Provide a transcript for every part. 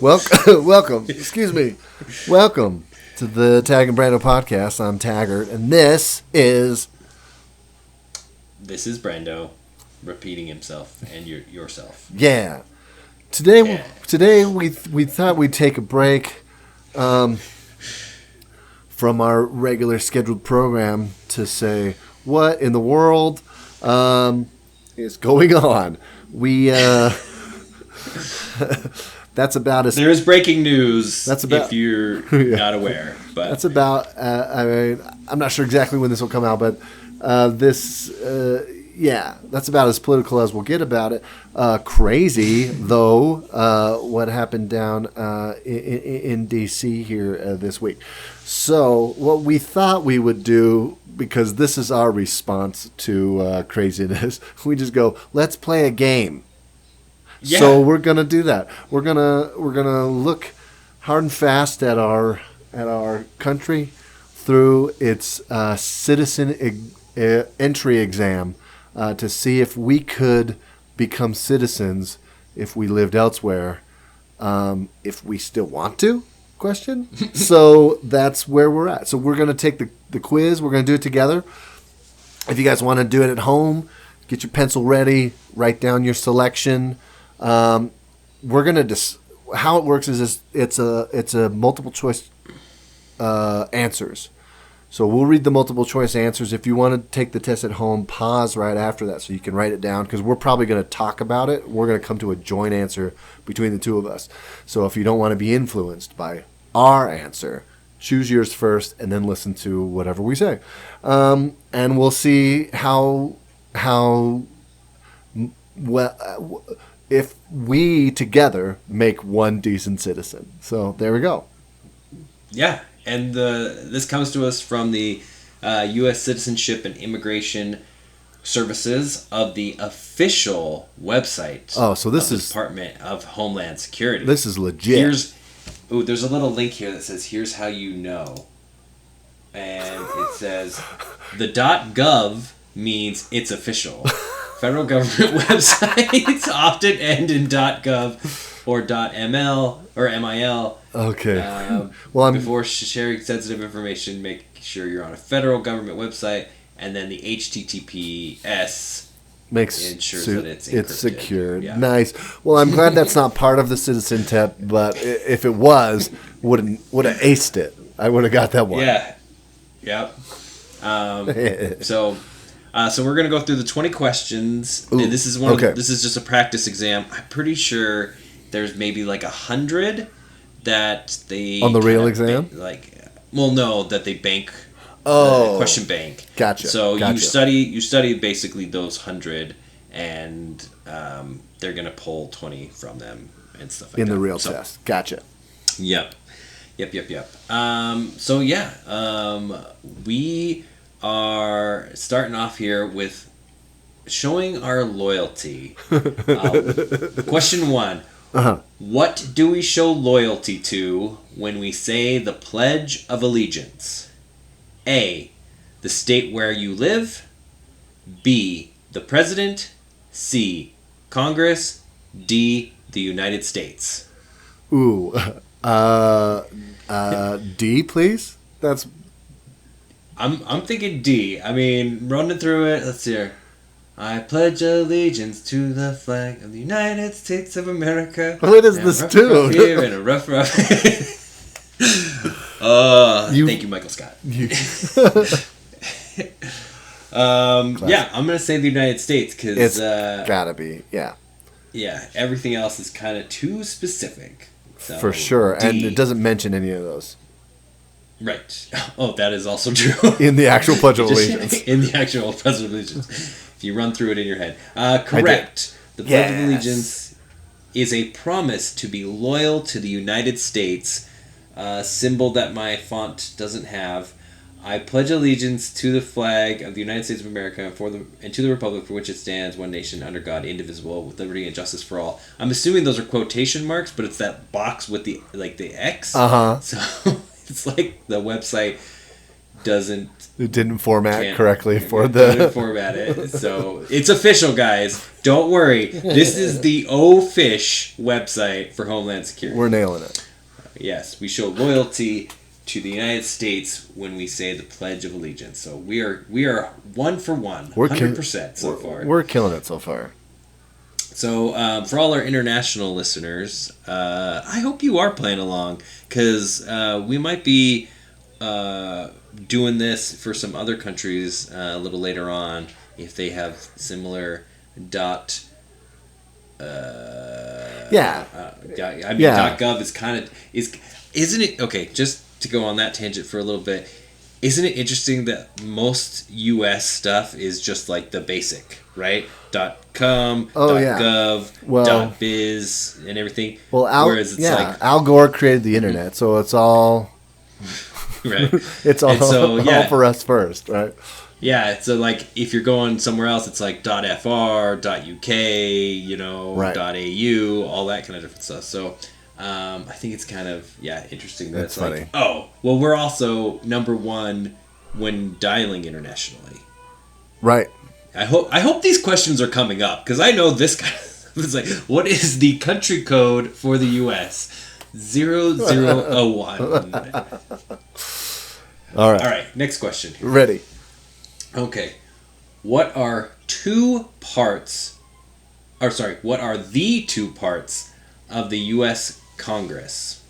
Welcome. Excuse me. Welcome to the Taggart and Brandon podcast. I'm Taggart, and this is Brando, repeating himself and yourself. Yeah. Today we thought we'd take a break from our regular scheduled program to say what in the world is going on. We that's about as there's breaking news. That's about if you're not aware. But that's about. I mean, I'm not sure exactly when this will come out, but that's about as political as we'll get about it. Crazy though, what happened down in D.C. here this week. So what we thought we would do, because this is our response to craziness, we just go, let's play a game. Yeah. So we're gonna do that. We're gonna look hard and fast at our country through its citizen entry exam to see if we could become citizens if we lived elsewhere, if we still want to. Question. So that's where we're at. So we're gonna take the quiz. We're gonna do it together. If you guys want to do it at home, get your pencil ready. Write down your selection. We're gonna how it works is it's a multiple choice answers. So we'll read the multiple choice answers. If you want to take the test at home, pause right after that so you can write it down, because we're probably going to talk about it. We're going to come to a joint answer between the two of us. So if you don't want to be influenced by our answer, choose yours first and then listen to whatever we say, and we'll see how well. If we together make one decent citizen. So there we go. Yeah, and this comes to us from the US Citizenship and Immigration Services of the official website. Oh, so this is Department of Homeland Security. This is legit. There's a little link here that says, "Here's how you know," and it says, "The .gov means it's official." Federal government websites often end in .gov or .ml or .mil. Okay. Before sharing sensitive information, make sure you're on a federal government website, and then the HTTPS ensures that it's encrypted. It's secured. Yeah. Nice. Well, I'm glad that's not part of the citizen tip, but if it was, would have aced it. I would have got that one. Yeah. Yep. So we're gonna go through the 20 questions. Ooh, and this is this is just a practice exam. I'm pretty sure there's maybe like 100 that they on the real exam. That they bank. Question bank. Gotcha. So you study basically those 100, and they're gonna pull 20 from them and stuff like that. In the real test. Gotcha. Yep. We are starting off here with showing our loyalty. Question 1. Uh-huh. What do we show loyalty to when we say the Pledge of Allegiance? A. The state where you live. B. The President. C. Congress. D. The United States. Ooh. D, please? That's... I'm thinking D. I mean, running through it, let's see here. I pledge allegiance to the flag of the United States of America. What is this tune? Here in a rough. Thank you, Michael Scott. I'm gonna say the United States because it's gotta be, yeah. Yeah, everything else is kind of too specific. So for sure, D. and it doesn't mention any of those. Right. Oh, that is also true. In the actual Pledge of Allegiance. In the actual Pledge of Allegiance. If you run through it in your head. Correct. The Pledge of Allegiance is a promise to be loyal to the United States, symbol that my font doesn't have. I pledge allegiance to the flag of the United States of America and to the republic for which it stands, one nation under God, indivisible, with liberty and justice for all. I'm assuming those are quotation marks, but it's that box with the X. Uh-huh. So... It's like the website doesn't It didn't format can't- correctly for Didn't the. format it. So it's official, guys. Don't worry. This is the O-Fish website for Homeland Security. We're nailing it. Yes, we show loyalty to the United States when we say the Pledge of Allegiance. So we are 1 for 1, 100% so far. We're killing it so far. So for all our international listeners, I hope you are playing along, because we might be doing this for some other countries a little later on if they have similar dot. .gov is kind of isn't it okay? Just to go on that tangent for a little bit, isn't it interesting that most U.S. stuff is just like the basic, right? .com, .gov, .biz, and everything. Well, whereas it's like Al Gore created the internet, so it's all right. It's all, so, all for us first, right? Yeah, so like if you're going somewhere else, it's like .fr, .uk, right. .au, all that kind of different stuff. So I think it's kind of interesting. That's funny. Like, oh, well, we're also number 1 when dialing internationally. Right. I hope these questions are coming up, because I know this guy. It's like, what is the country code for the U.S.? 0001. All right. All right. Next question. Ready. Okay. What are the 2 parts of the U.S. Congress?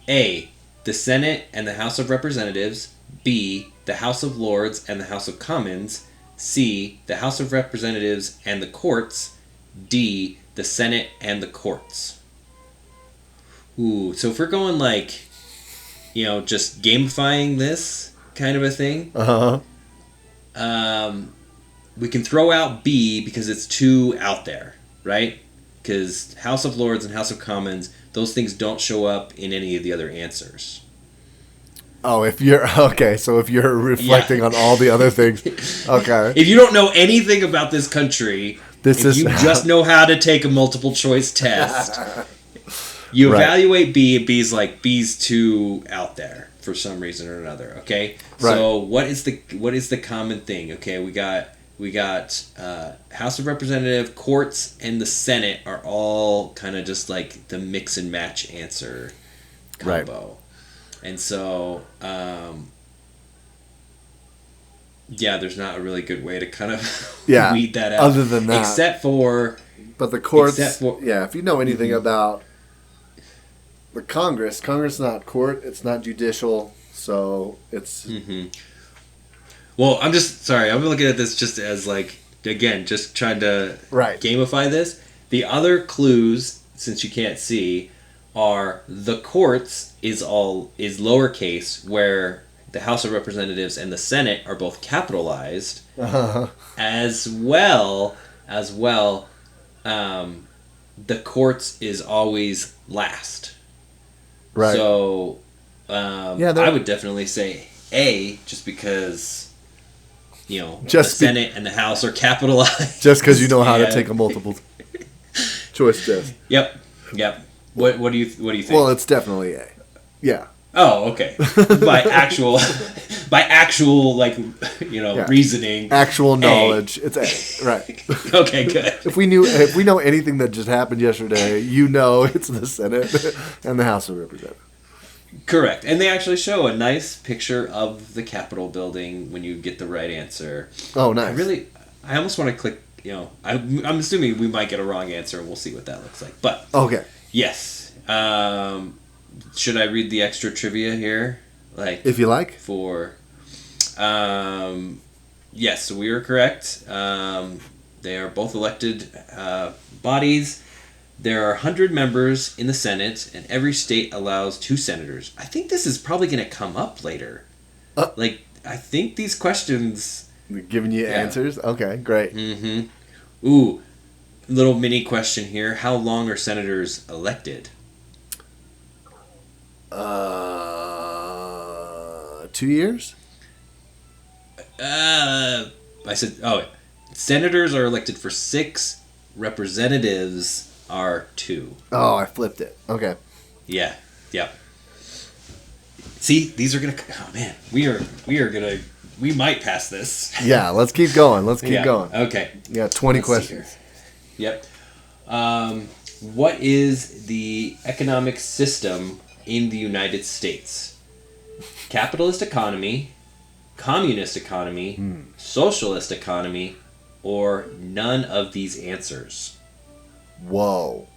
A, the Senate and the House of Representatives. B, the House of Lords and the House of Commons. C, the House of Representatives and the courts. D, the Senate and the courts. Ooh, so if we're going like, just gamifying this kind of a thing, we can throw out B because it's too out there, right? Because House of Lords and House of Commons, those things don't show up in any of the other answers. Oh, if you're reflecting on all the other things, okay. If you don't know anything about this country, you just know how to take a multiple choice test, you evaluate B, and B's too out there for some reason or another. Okay, so what is the common thing? Okay, we got House of Representative, courts, and the Senate are all kind of just like the mix and match answer combo. Right. And so, there's not a really good way to kind of weed that out. Other than that. But the courts, if you know anything about the Congress is not court, it's not judicial, so it's... Mm-hmm. Well, I'm looking at this just as like, again, just trying to gamify this. The other clues, since you can't see, are the courts is lowercase, where the House of Representatives and the Senate are both capitalized, as well, the courts is always last. Right. So, I would definitely say A, just because, the Senate and the House are capitalized. Just because you know how to take a multiple choice test. Yep. What do you think? Well, it's definitely A. Yeah. Oh, okay. By actual reasoning. Actual knowledge. It's A. Right. Okay, good. If we know anything that just happened yesterday, it's the Senate and the House of Representatives. Correct. And they actually show a nice picture of the Capitol building when you get the right answer. Oh, nice. I almost want to click, I'm assuming we might get a wrong answer, and we'll see what that looks like. But okay. Yes. Should I read the extra trivia here? If you like. Yes, so we are correct. They are both elected bodies. There are 100 members in the Senate, and every state allows 2 senators. I think this is probably going to come up later. I think these questions... They're giving you answers? Okay, great. Mm-hmm. Ooh, little mini question here. How long are senators elected? 2 years? Senators are elected for 6. Representatives are 2. Oh, I flipped it. Okay. Yeah. Yep. See, these are gonna. Oh man, we are gonna. We might pass this. Yeah, let's keep going. Let's keep going. Okay. Yeah, 20 questions. Yep. What is the economic system in the United States? Capitalist economy, communist economy, socialist economy, or none of these answers? Whoa.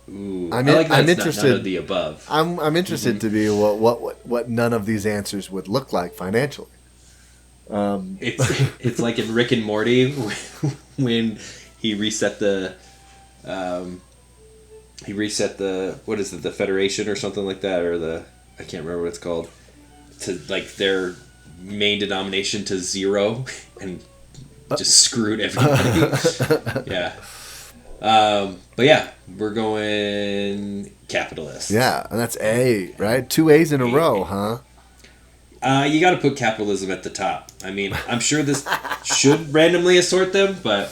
Ooh, I'm I like that I'm it's interested. None of the above. I'm interested to be what none of these answers would look like financially. It's like in Rick and Morty when he reset the what is it, the Federation or something like that, or I can't remember what it's called, to like their main denomination to 0 and just screwed everybody. Yeah. But yeah, we're going capitalist. Yeah, and that's A, right? 2 A's in a row, huh? You got to put capitalism at the top. I mean, I'm sure this should randomly assort them, but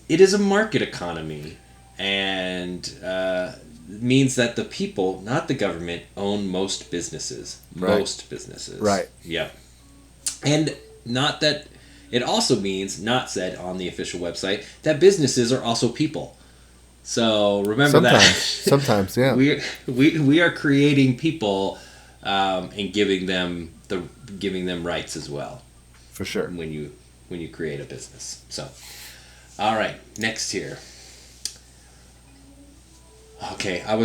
it is a market economy, and means that the people, not the government, own most businesses. Right. Most businesses. Right. Yeah. And not that... It also means, not said on the official website, that businesses are also people. So remember that. Sometimes, yeah. We are creating people and giving them rights as well. For sure. When you create a business. So, all right, next here. Okay, I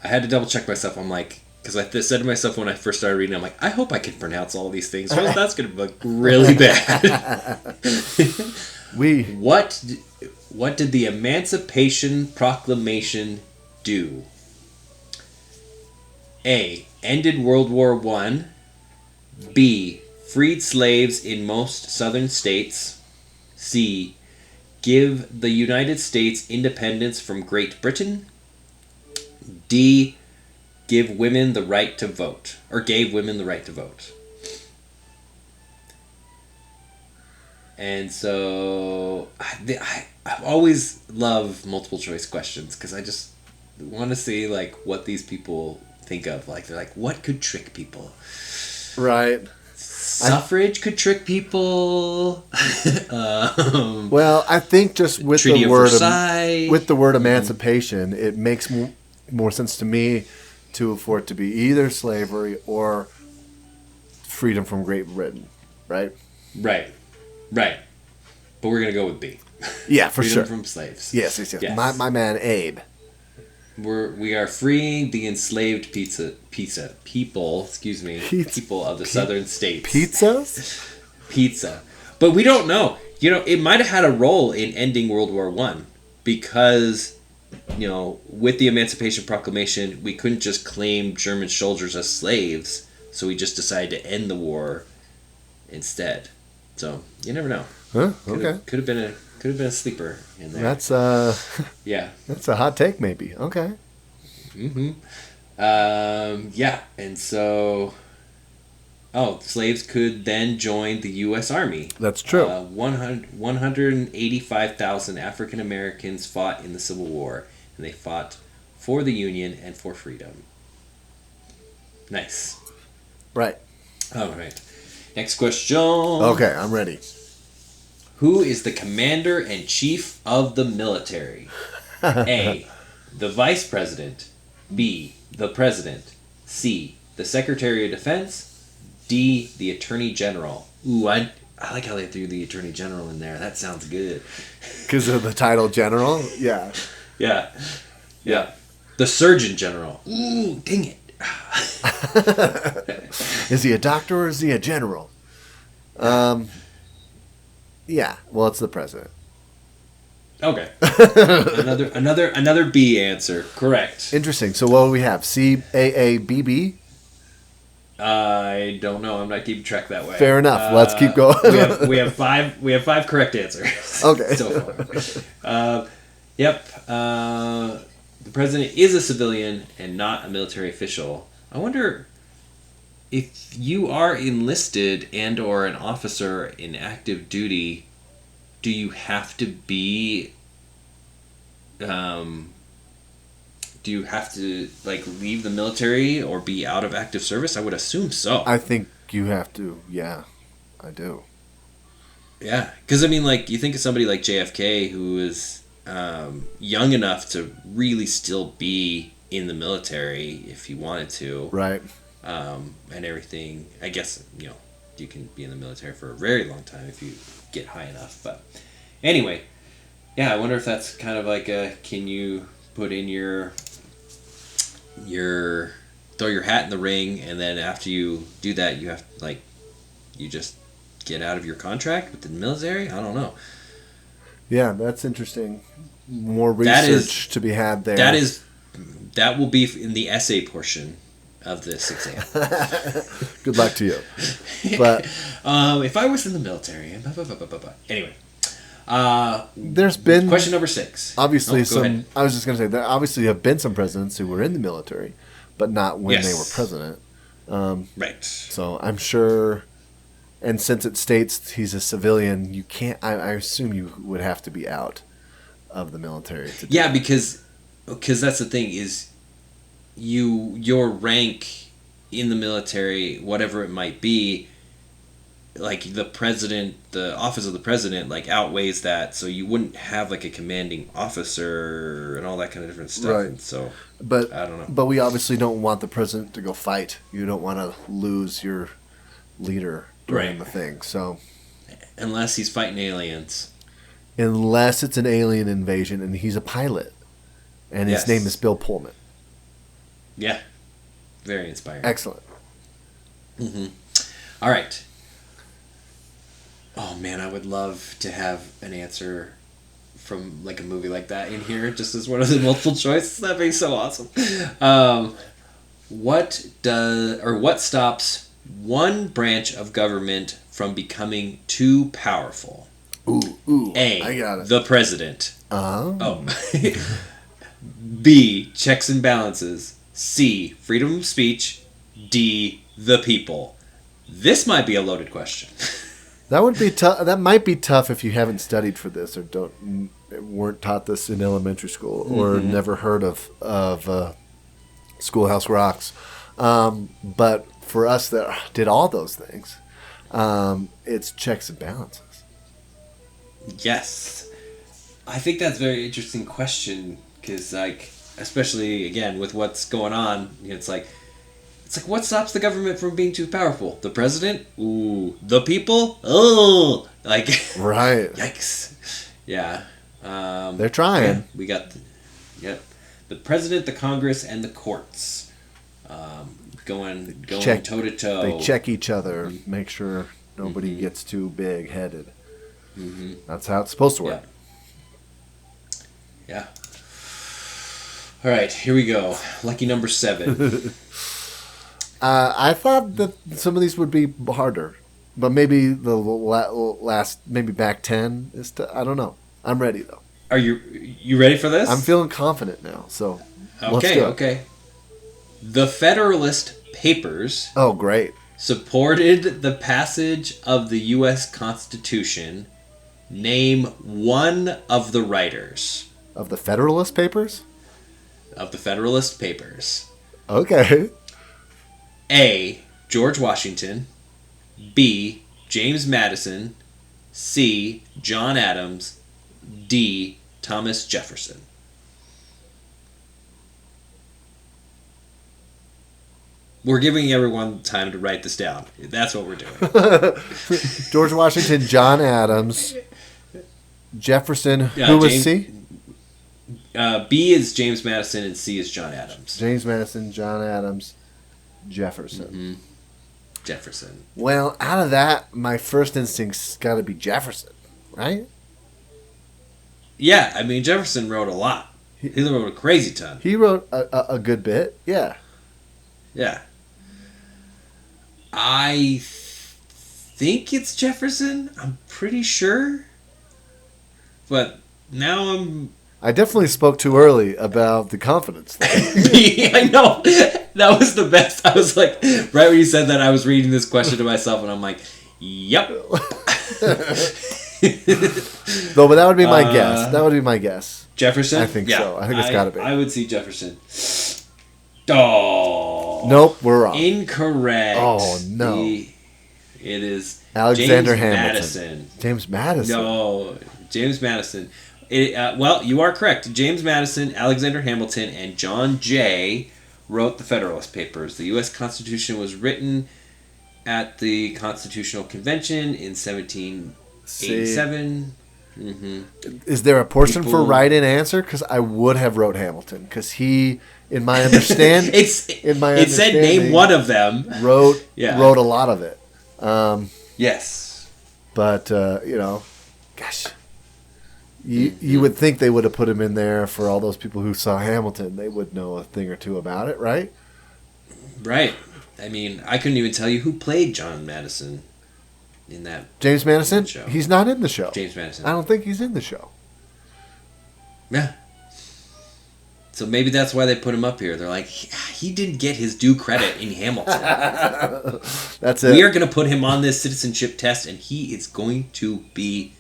had to double check myself. I'm like, because I said to myself when I first started reading, I'm like, I hope I can pronounce all these things. Or else that's going to look really bad. What did the Emancipation Proclamation do? A. Ended World War I. B. Freed slaves in most southern states. C. Give the United States independence from Great Britain. D. Give women the right to vote. Or gave women the right to vote. And so I always love multiple choice questions because I just want to see like what these people think of. Like they're like, what could trick people? Right. Suffrage could trick people. Well, I think just with the word emancipation, it makes more sense to me for it to be either slavery or freedom from Great Britain, right? Right. But we're gonna go with B. Yeah, for freedom sure. From slaves. Yes. My man Abe. We are freeing the enslaved people of the southern states. Pizza. But we don't know. It might have had a role in ending World War I because, with the Emancipation Proclamation, we couldn't just claim German soldiers as slaves, so we just decided to end the war instead. So you never know. Huh? Okay. Could have been a sleeper in there. That's yeah. That's a hot take, maybe. Okay. Mm-hmm. Yeah, and so, slaves could then join the U.S. Army. That's true. 185,000 African Americans fought in the Civil War, and they fought for the Union and for freedom. Nice. Right. All right. Next question. Okay, I'm ready. Who is the commander-in-chief of the military? A. The Vice President. B. The President. C. The Secretary of Defense. D. The Attorney General. Ooh, I like how they threw the Attorney General in there. That sounds good. Because of the title General? Yeah. Yeah. The Surgeon General. Ooh, dang it. Is he a doctor or is he a general? Yeah. Well, it's the president. Okay. another B answer. Correct. Interesting. So what do we have? CAABB? I don't know. I'm not keeping track that way. Fair enough. Let's keep going. we have five correct answers. Okay. So far. Yep. The president is a civilian and not a military official. I wonder if you are enlisted and or an officer in active duty, do you have to be do you have to like leave the military or be out of active service? I would assume so. I think you have to. Yeah, I do. Yeah, because I mean, like you think of somebody like JFK who is young enough to really still be in the military if he wanted to, Right. And everything. I guess you can be in the military for a very long time if you get high enough. But anyway, yeah, I wonder if that's kind of like can you put in your throw your hat in the ring, and then after you do that, you have you just get out of your contract with the military? I don't know. Yeah, that's interesting. More research to be had there. That will be in the essay portion of this exam. Good luck to you. But if I was in the military, anyway. There's been question number 6. Obviously, ahead. I was just going to say there obviously have been some presidents who were in the military, but not when they were president. Right. So I'm sure, and since it states he's a civilian, you can't. I assume you would have to be out of the military. Yeah, because that's the thing is, your rank in the military, whatever it might be, like the office of the president, like outweighs that, so you wouldn't have like a commanding officer and all that kind of different stuff. Right. And so, but I don't know. But we obviously don't want the president to go fight. You don't want to lose your leader during the thing. So, unless he's fighting aliens. Unless it's an alien invasion and he's a pilot, and his name is Bill Pullman. Yeah, very inspiring. Excellent. Mm-hmm. All right. Oh man, I would love to have an answer from like a movie like that in here, just as one of the multiple choice. That'd be so awesome. What stops one branch of government from becoming too powerful? Ooh, A. I got it. The president. Oh. B. Checks and balances. C. Freedom of speech. D. The people. This might be a loaded question. That would be tough. That might be tough if you haven't studied for this or weren't taught this in elementary school or never heard of Schoolhouse Rocks. But for us that did all those things, it's checks and balances. Yes, I think that's a very interesting question because, like, especially again with what's going on, it's like what stops the government from being too powerful? The president? Ooh, the people? Oh, like right. Yikes! Yeah, they're trying. Yeah, we got the president, the Congress, and the courts going toe to toe. They check each other, make sure nobody gets too big headed. Mm-hmm. That's how it's supposed to work. Yeah. All right, here we go. Lucky number 7. I thought that some of these would be harder, but maybe the last, maybe back 10 is. I don't know. I'm ready though. Are you ready for this? I'm feeling confident now. So let's do it. Okay. The Federalist Papers. Oh, great. Supported the passage of the U.S. Constitution. Name one of the writers. Of the Federalist Papers? Of the Federalist Papers. Okay. A. George Washington. B. James Madison. C. John Adams. D. Thomas Jefferson. We're giving everyone time to write this down. That's what we're doing. George Washington, John Adams, Jefferson. Who was C? B is James Madison and C is John Adams. James Madison, John Adams, Jefferson. Mm-hmm. Jefferson. Well, out of that, my first instinct's got to be Jefferson, right? Yeah, I mean, Jefferson wrote a lot. He wrote a crazy ton. He wrote a good bit, yeah. Yeah. I think it's Jefferson. I'm pretty sure. But now I definitely spoke too early about the confidence thing. I know. That was the best. I was like, right when you said that, I was reading this question to myself, and I'm like, yep. No, but that would be my guess. That would be my guess. Jefferson? I think so. I think it's got to be. I would see Jefferson. Oh. Nope, we're wrong. Incorrect. Oh, no. It is Alexander James Hamilton. Madison. James Madison. No, James Madison. Well, you are correct. James Madison, Alexander Hamilton, and John Jay wrote the Federalist Papers. The U.S. Constitution was written at the Constitutional Convention in 1787. Is there a portion for right-in answer? Because I would have wrote Hamilton. Because he, in my understanding, it said name one of them. Wrote a lot of it. Yes. But, gosh. You would think they would have put him in there for all those people who saw Hamilton. They would know a thing or two about it, right? Right. I mean, I couldn't even tell you who played John Madison in that James Madison? show. He's not in the show. James Madison. I don't think he's in the show. Yeah. So maybe that's why they put him up here. They're like, he didn't get his due credit in Hamilton. That's it. We are going to put him on this citizenship test, and he is going to be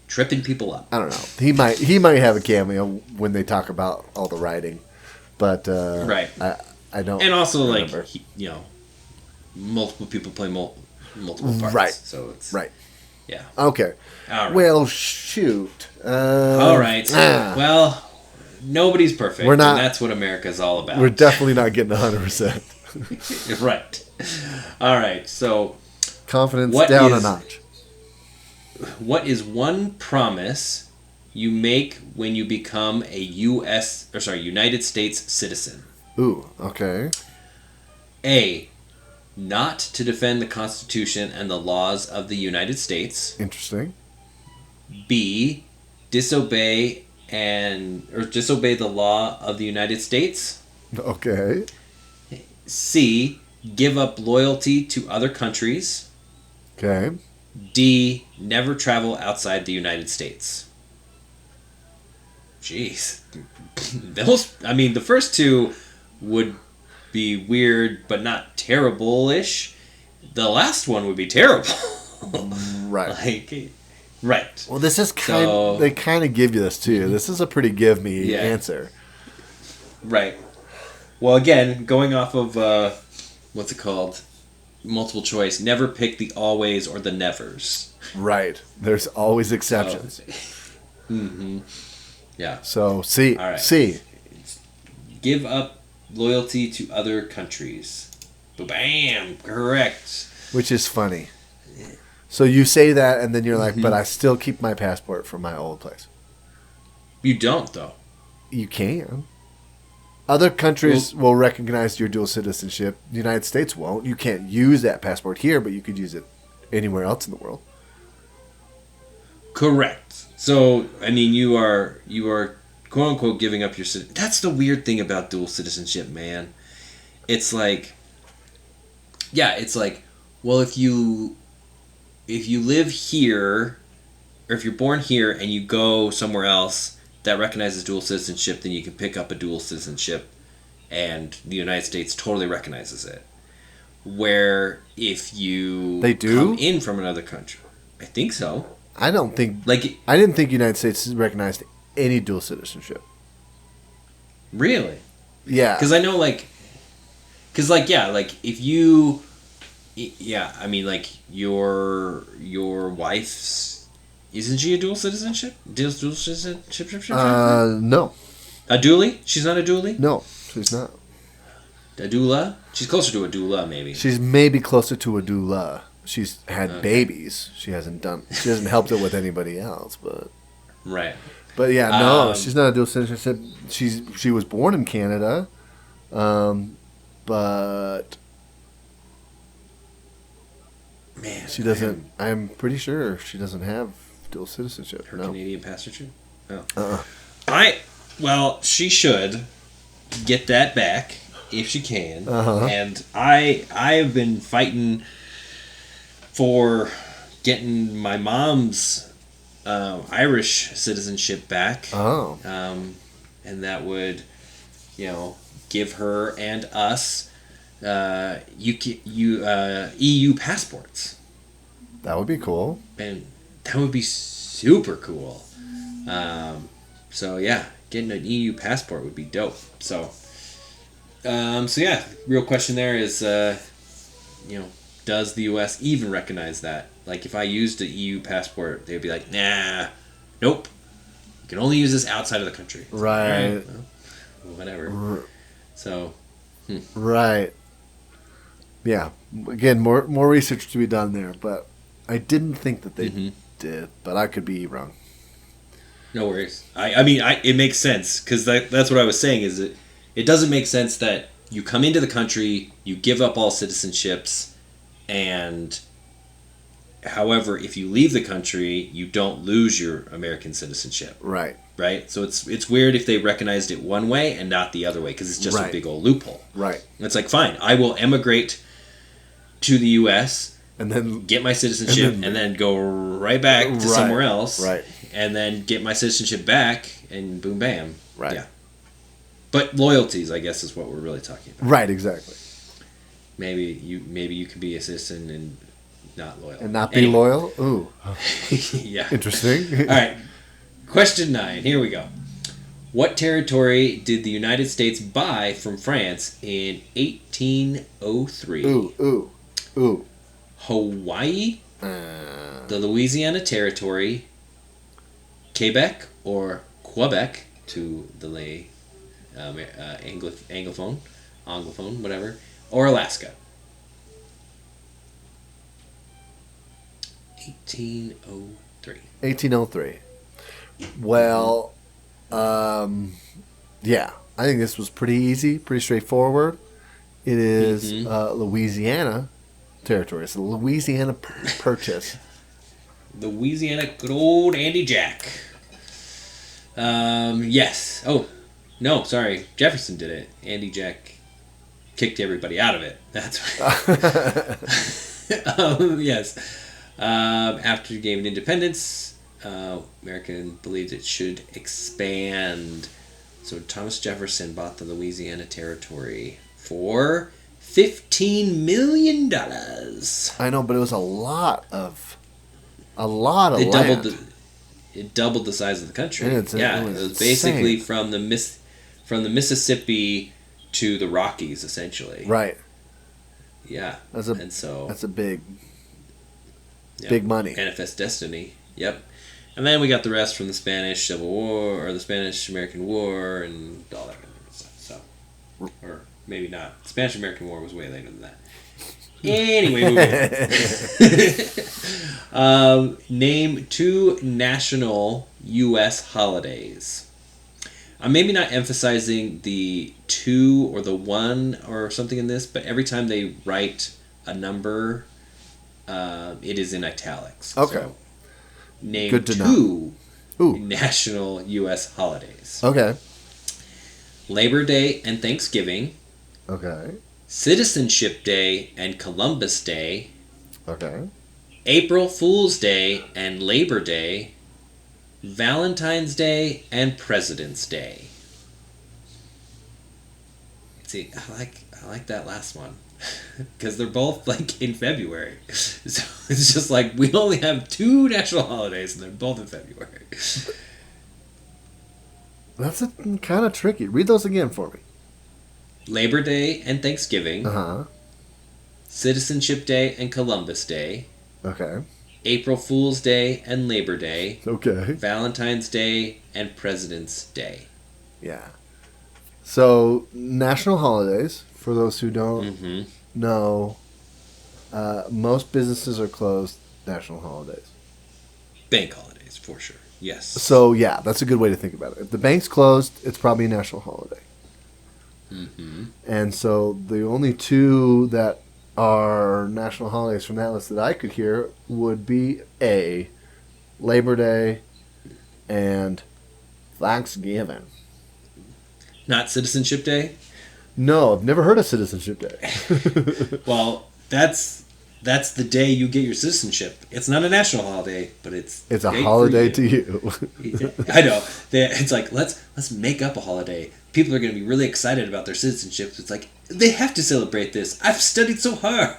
tripping people up. I don't know. He might have a cameo when they talk about all the writing, but right. I don't. And also, remember. like multiple people play multiple parts. Right. So it's right. Yeah. Okay. All right. Well, shoot. All right. Well, nobody's perfect. We're not. And that's what America's all about. We're definitely not getting 100%. Right. All right. So confidence down a notch. What is one promise you make when you become a United States citizen? Ooh, okay. A, not to defend the Constitution and the laws of the United States. Interesting. B, disobey the law of the United States. Okay. C, give up loyalty to other countries. Okay. D, never travel outside the United States. Jeez. The first two would be weird, but not terrible-ish. The last one would be terrible. Right. Right. Well, this is they kind of give you this too. Mm-hmm. This is a pretty give me answer. Right. Well, again, going off of what's it called? Multiple choice. Never pick the always or the nevers. Right. There's always exceptions. Mm-hmm. Yeah. So C. All right. C. Give up loyalty to other countries. Bam. Correct. Which is funny. So you say that, and then you're like, but I still keep my passport from my old place. You don't, though. You can. Other countries will recognize your dual citizenship. The United States won't. You can't use that passport here, but you could use it anywhere else in the world. Correct. So, you are quote unquote giving up your citizenship. That's the weird thing about dual citizenship, man. It's like, well, if you live here, or if you're born here and you go somewhere else that recognizes dual citizenship, then you can pick up a dual citizenship, and the United States totally recognizes it. Where if you come in from another country, I think so. I didn't think United States recognized any dual citizenship. Really? Yeah. Because I know, if you, your wife's. Isn't she a dual citizenship? Dual citizenship? No. A dually? She's not a dually? No, she's not. A doula? She's closer to a doula, maybe. She's maybe closer to a doula. She's had babies. She hasn't helped it with anybody else, but. Right. But yeah, no, she's not a dual citizenship. She was born in Canada, but. Man, she doesn't. I'm pretty sure she doesn't have dual citizenship. Her Canadian passporship? Oh. She should get that back if she can. And I've been fighting for getting my mom's Irish citizenship back. Oh. And that would, give her and us EU passports. That would be cool. And that would be super cool. So yeah, getting an EU passport would be dope. So, yeah, real question there is, does the U.S. even recognize that? Like, if I used an EU passport, they'd be like, nah, nope. You can only use this outside of the country. It's right. Like, well, whatever. So. Right. Yeah. Again, more research to be done there, but I didn't think that they did, but I could be wrong. No worries. I mean, it makes sense, because that's what I was saying, is it doesn't make sense that you come into the country, you give up all citizenships, and however, if you leave the country, you don't lose your American citizenship. Right. Right? So it's weird if they recognized it one way and not the other way, because it's just a big old loophole. Right. It's like, fine, I will emigrate to the U.S., and then get my citizenship, and then go right back to somewhere else. Right. And then get my citizenship back, and boom, bam. Right. Yeah. But loyalties, I guess, is what we're really talking about. Right, exactly. Maybe you could be a citizen and not loyal. And not be loyal? Ooh. Yeah. Interesting. All right. Question 9. Here we go. What territory did the United States buy from France in 1803? Ooh. Hawaii, the Louisiana Territory, Quebec or Quebec to the Anglophone, whatever, or Alaska. 1803. 1803. Well, yeah, I think this was pretty easy, pretty straightforward. It is Louisiana Territory. It's the Louisiana Purchase. Louisiana, good old Andy Jack. Yes. Oh, no, sorry. Jefferson did it. Andy Jack kicked everybody out of it. That's right. Yes. After the game of independence, America believed it should expand. So Thomas Jefferson bought the Louisiana Territory for $15 million. I know, but it was a lot of land. It doubled the size of the country. It was basically from the Mississippi to the Rockies, essentially. Right. Yeah. That's a big money. Manifest destiny. Yep. And then we got the rest from the Spanish Civil War, or the Spanish-American War, and all that kind of stuff. So, or maybe not. The Spanish-American War was way later than that. Anyway, moving on. Name 2 national U.S. holidays. I'm maybe not emphasizing the 2 or the 1 or something in this, but every time they write a number, it is in italics. Okay. So, name Good to 2 know. national U.S. holidays. Okay. Labor Day and Thanksgiving. Okay. Citizenship Day and Columbus Day. Okay. April Fool's Day and Labor Day. Valentine's Day and President's Day. See, I like that last one. Because they're both like in February. So it's just like we only have 2 national holidays and they're both in February. That's kind of tricky. Read those again for me. Labor Day and Thanksgiving. Uh-huh. Citizenship Day and Columbus Day. Okay. April Fool's Day and Labor Day. Okay. Valentine's Day and President's Day. Yeah. So, national holidays, for those who don't know, most businesses are closed national holidays. Bank holidays, for sure. Yes. So, yeah, that's a good way to think about it. If the bank's closed, it's probably a national holiday. Mm-hmm. And so the only 2 that are national holidays from that list that I could hear would be Labor Day and Thanksgiving. Not Citizenship Day? No, I've never heard of Citizenship Day. Well, that's the day you get your citizenship. It's not a national holiday, but it's a holiday to you. I know. It's like let's make up a holiday. People are going to be really excited about their citizenship. It's like they have to celebrate this. I've studied so hard.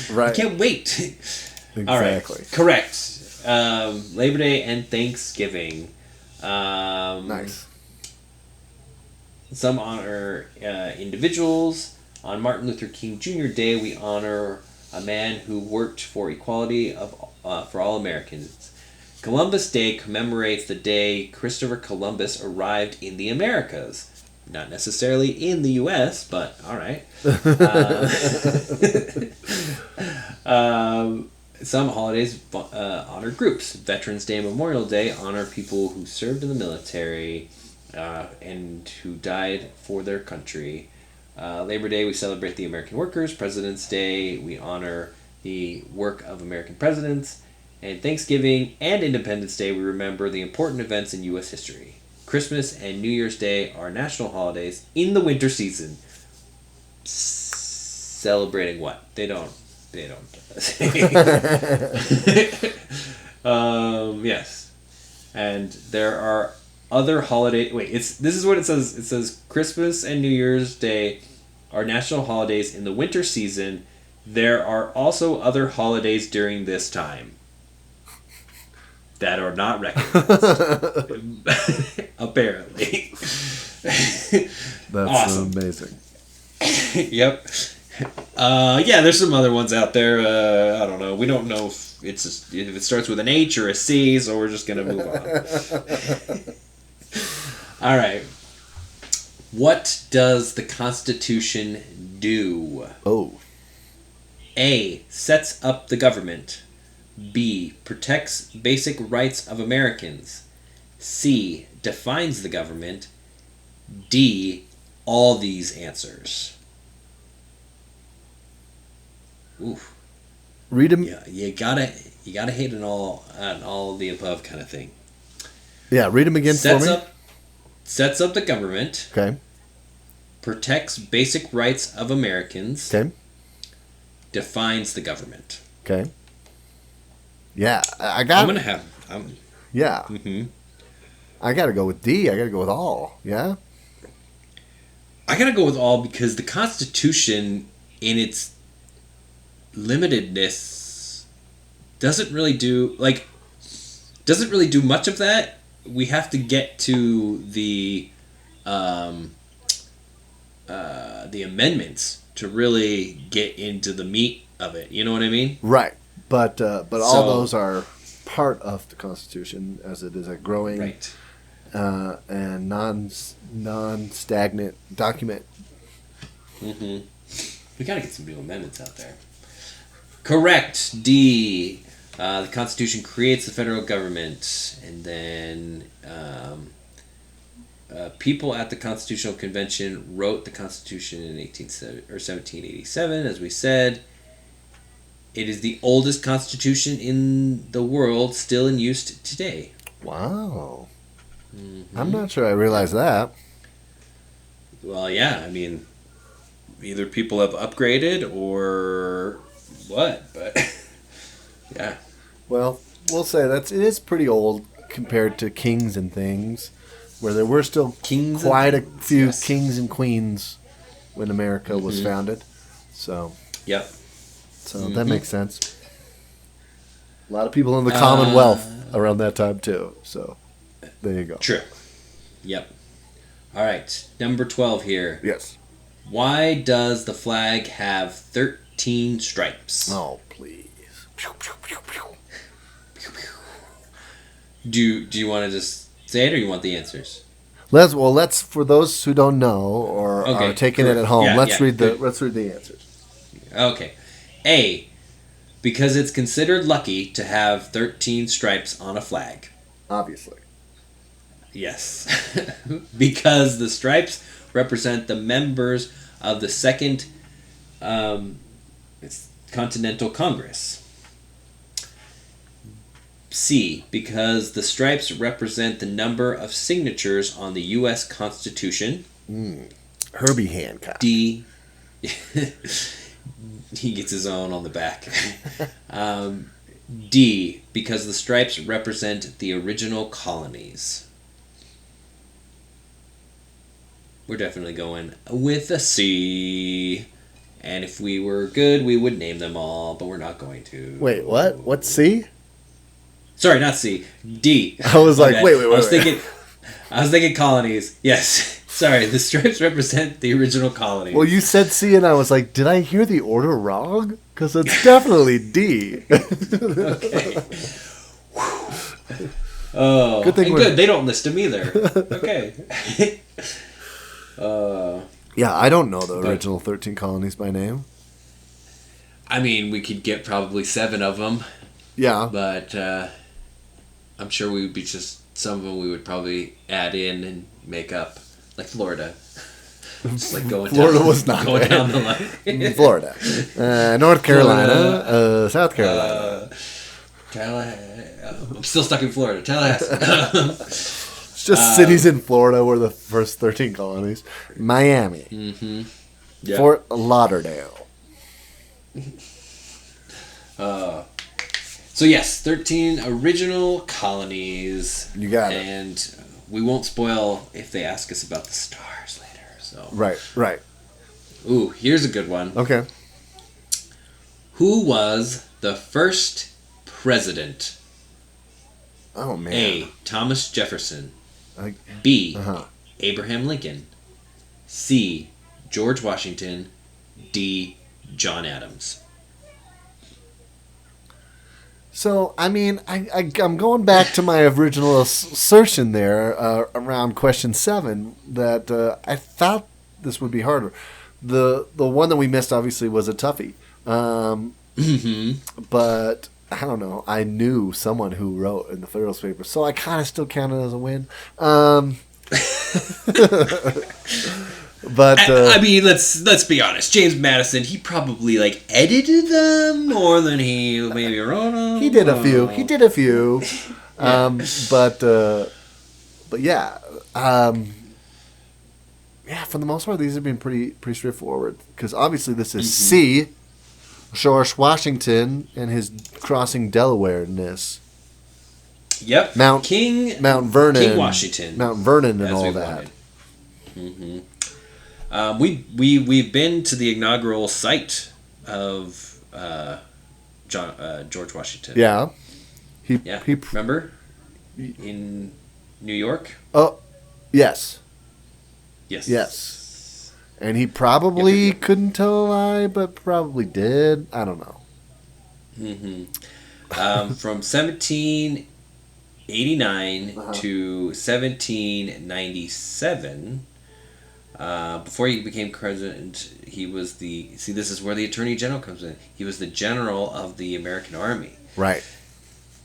Right. I can't wait. Exactly. All right. Correct. Labor Day and Thanksgiving. Nice. Some honor individuals. On Martin Luther King Jr. Day, we honor a man who worked for equality for all Americans. Columbus Day commemorates the day Christopher Columbus arrived in the Americas. Not necessarily in the U.S., but all right. Some holidays honor groups. Veterans Day and Memorial Day honor people who served in the military and who died for their country. Labor Day, we celebrate the American workers. President's Day, we honor the work of American presidents. And Thanksgiving and Independence Day, we remember the important events in U.S. history. Christmas and New Year's Day are national holidays in the winter season. Celebrating what? They don't. Yes. And there are other holiday. Wait, this is what it says. It says Christmas and New Year's Day are national holidays in the winter season. There are also other holidays during this time that are not recognized. Apparently. That's awesome. Amazing. Yep. Yeah, there's some other ones out there. I don't know. We don't know if if it starts with an H or a C, so we're just gonna move on. All right. What does the Constitution do? Oh. A. Sets up the government. B. Protects basic rights of Americans. C. Defines the government. D. All these answers. Oof. Read them. Yeah, you gotta hate an all of the above kind of thing. Yeah, read them again for me. Sets up the government. Okay. Protects basic rights of Americans. Okay. Defines the government. Okay. Yeah, I'm gonna have. Yeah. Mm-hmm. I gotta go with D. I gotta go with all. Yeah. I gotta go with all because the Constitution, in its limitedness, doesn't really do much of that. We have to get to the amendments to really get into the meat of it. You know what I mean? Right. But all those are part of the Constitution, as it is a growing and non-stagnant document. Mm-hmm. We gotta get some new amendments out there. Correct. D. The Constitution creates the federal government, and then people at the Constitutional Convention wrote the Constitution in 1787, as we said. It is the oldest constitution in the world, still in use today. Wow. Mm-hmm. I'm not sure I realized that. Well, yeah, I mean, either people have upgraded or what, but yeah. Well, we'll say it is pretty old compared to kings and things, where there were still quite a few kings and queens when America was founded. So. Yep. So that makes sense. A lot of people in the Commonwealth around that time too. So there you go. True. Yep. All right. Number 12 here. Yes. Why does the flag have 13 stripes? Oh, please. Do you want to just say it, or you want the answers? Let's for those who don't know or are taking it at home. Let's read the answers. Okay. A. Because it's considered lucky to have 13 stripes on a flag. Obviously. Yes. Because the stripes represent the members of the Second Continental Congress. C. Because the stripes represent the number of signatures on the U.S. Constitution. Herbie Hancock. D. He gets his own on the back. D. Because the stripes represent the original colonies. We're definitely going with a C. And if we were good, we would name them all, but we're not going to. Wait, what? What's C? Sorry, not C. D. I was like, Okay. wait. I was thinking colonies. Yes. Sorry, the stripes represent the original colonies. Well, you said C, and I was like, did I hear the order wrong? Because it's definitely D. Okay. Oh, good thing and good. They don't list them either. Okay. Yeah, I don't know the original 13 colonies by name. I mean, we could get probably 7 of them. Yeah. But I'm sure we would be just... Some of them we would probably add in and make up. Like Florida. Just like going Florida down, was not going there. down the line. Florida. North Carolina. South Carolina. I'm still stuck in Florida. Tallahassee. It's just cities in Florida were the first 13 colonies. Miami. Mm-hmm. Yep. Fort Lauderdale. So yes, 13 original colonies. You got it. And we won't spoil if they ask us about the stars later. So Right. Ooh, here's a good one. Okay. Who was the first president? Oh, man. A. Thomas Jefferson. B. Uh-huh. Abraham Lincoln. C. George Washington. D. John Adams. So, I mean, I'm going back to my original assertion there around question 7 that I thought this would be harder. The one that we missed, obviously, was a toughie. But, I don't know. I knew someone who wrote in the Federalist Papers, so I kind of still count it as a win. But I mean, let's be honest. James Madison, he probably like edited them more than he maybe wrote them. He did a few. Yeah. But yeah, yeah. For the most part, these have been pretty straightforward. Because obviously, this is C. George Washington and his crossing Delaware-ness. Yep. Mount Vernon. King Washington. Mount Vernon and as all we that. wanted. Mm-hmm. We've been to the inaugural site of George Washington. Yeah. He remember in New York. Oh, yes. Yes. And he probably couldn't tell a lie, but probably did. I don't know. Mm-hmm. From 1789 to 1797. Before he became president, he was this is where the Attorney General comes in. He was the general of the American Army. Right.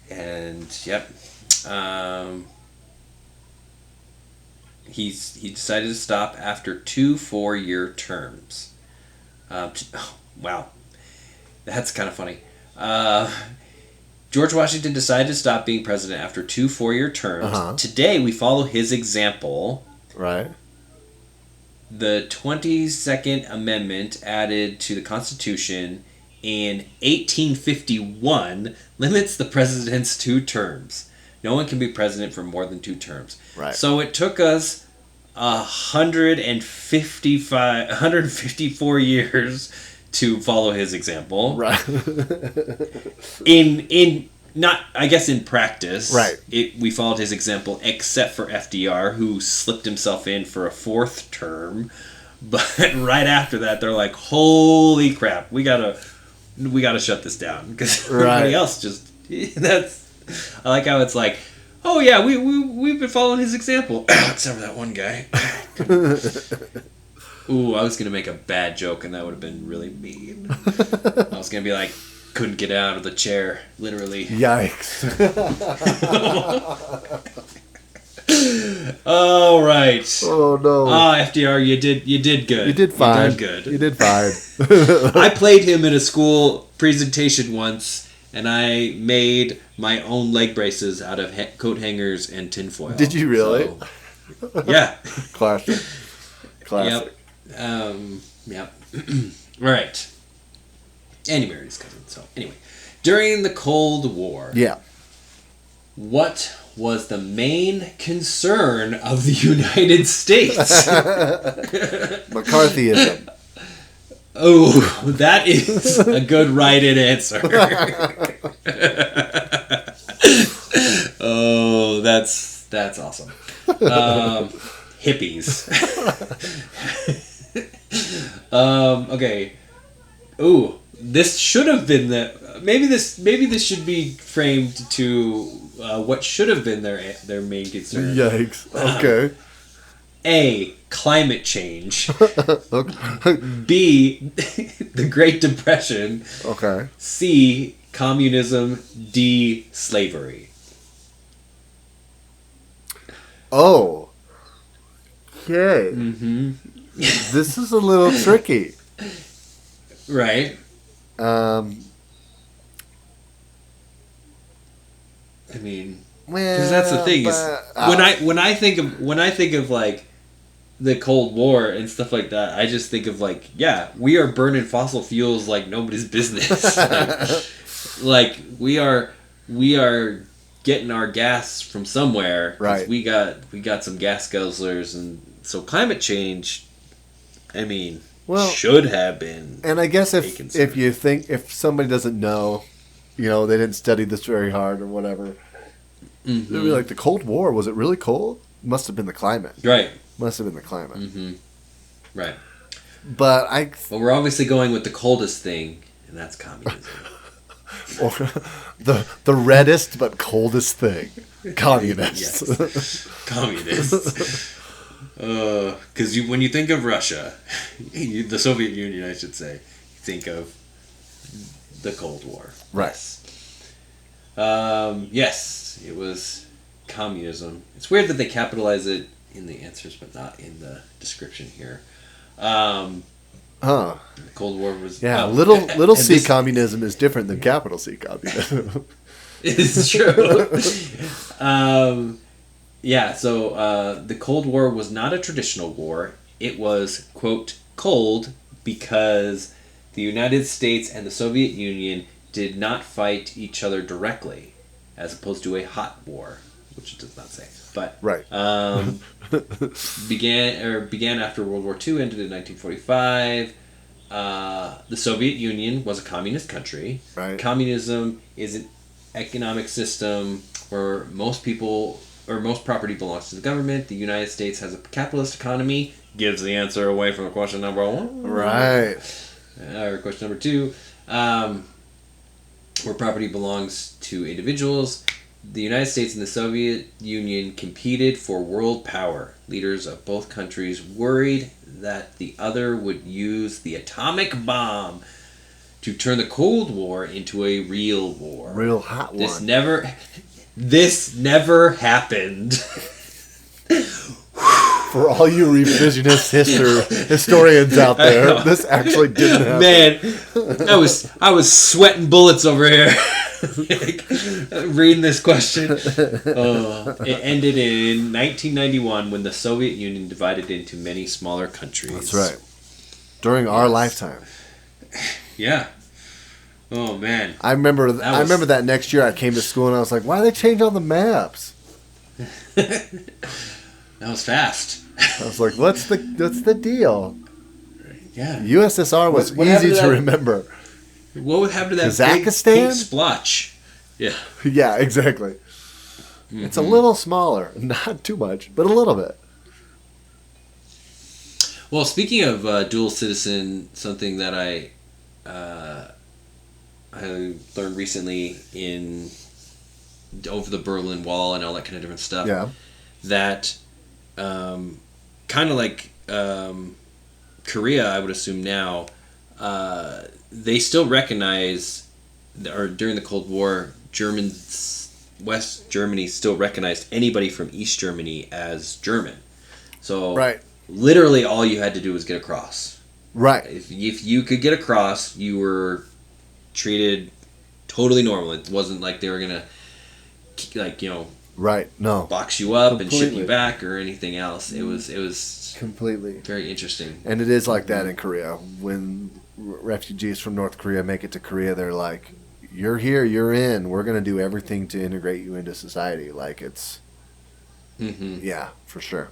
And, yep. He decided to stop after 2 4-year terms. Wow. That's kind of funny. George Washington decided to stop being president after 2 4-year terms. Today, we follow his example. Right. The 22nd Amendment added to the Constitution in 1851 limits the president's 2 terms. No one can be president for more than 2 terms. Right. So So it took us 154 years to follow his example. Right. in not, I guess, in practice, right. We followed his example, except for FDR, who slipped himself in for a 4th term. But right after that, they're like, "Holy crap, we gotta shut this down," because everybody else just that's. I like how it's like, "Oh yeah, we've been following his example," except for that one guy. Ooh, I was gonna make a bad joke, and that would have been really mean. I was gonna be like, couldn't get out of the chair, literally. Yikes. All right. Oh no. FDR, you did good. You did fine. You did good. You did fine. I played him in a school presentation once, and I made my own leg braces out of coat hangers and tinfoil. Did you really? So, yeah. Classic. Yep. Yep. Right. And he married his cousin. So anyway, during the Cold War, what was the main concern of the United States? McCarthyism. Oh, that is a good write-in answer. that's awesome. Hippies. Okay. Ooh, this should have been maybe this should be framed to what should have been their main concern. Yikes. Okay. A, climate change. Okay. B, the Great Depression. Okay. C, communism. D, slavery. Oh. Okay. Mm-hmm. This is a little tricky. Right. I mean, because that's the thing is when I think of like the Cold War and stuff like that, I just think of like, yeah, we are burning fossil fuels like nobody's business. like we are getting our gas from somewhere. Right. We got some gas guzzlers, and so climate change, I mean, should have been. And I guess if somebody doesn't know, they didn't study this very hard or whatever, they'd be like, the Cold War, was it really cold? Must have been the climate. Right. Must have been the climate. Mm-hmm. Right. But we're obviously going with the coldest thing, and that's communism. Or the reddest but coldest thing. Communists. Yes. Communists. Because when you think of Russia, the Soviet Union, I should say, you think of the Cold War. Right. Yes, it was communism. It's weird that they capitalize it in the answers, but not in the description here. The Cold War was... Yeah, little c communism is different than capital C communism. It's true. So the Cold War was not a traditional war. It was, quote, cold because the United States and the Soviet Union did not fight each other directly, as opposed to a hot war, which it does not say. But right. began after World War II, ended in 1945. The Soviet Union was a communist country. Right. Communism is an economic system where most property belongs to the government. The United States has a capitalist economy. Gives the answer away from question number 1. Right. Or question number 2. Where property belongs to individuals. The United States and the Soviet Union competed for world power. Leaders of both countries worried that the other would use the atomic bomb to turn the Cold War into a real war. Real hot one. This never happened. For all you revisionist historians out there, this actually didn't happen. Man, I was sweating bullets over here. Reading this question. It ended in 1991 when the Soviet Union divided into many smaller countries. That's right. During our lifetime. Yeah. Oh man. I remember that next year I came to school and I was like, why did they change all the maps? That was fast. I was like, what's the deal? Yeah. USSR was easy to remember. What would happen to that Kazakhstan? big pink splotch? Yeah. Yeah, exactly. Mm-hmm. It's a little smaller. Not too much, but a little bit. Well, speaking of dual citizen, something that I learned recently over the Berlin Wall and all that kind of different stuff. Yeah. That kind of like Korea, I would assume now, they still recognize, or during the Cold War, West Germany still recognized anybody from East Germany as German. So right. Literally all you had to do was get across. Right. If you could get across, you were treated totally normal. It wasn't like they were going to, right. No. box you up and ship you back or anything else. It was completely very interesting. And it is like that in Korea. When refugees from North Korea make it to Korea, they're like, you're here, you're in. We're going to do everything to integrate you into society. Like it's, yeah, for sure.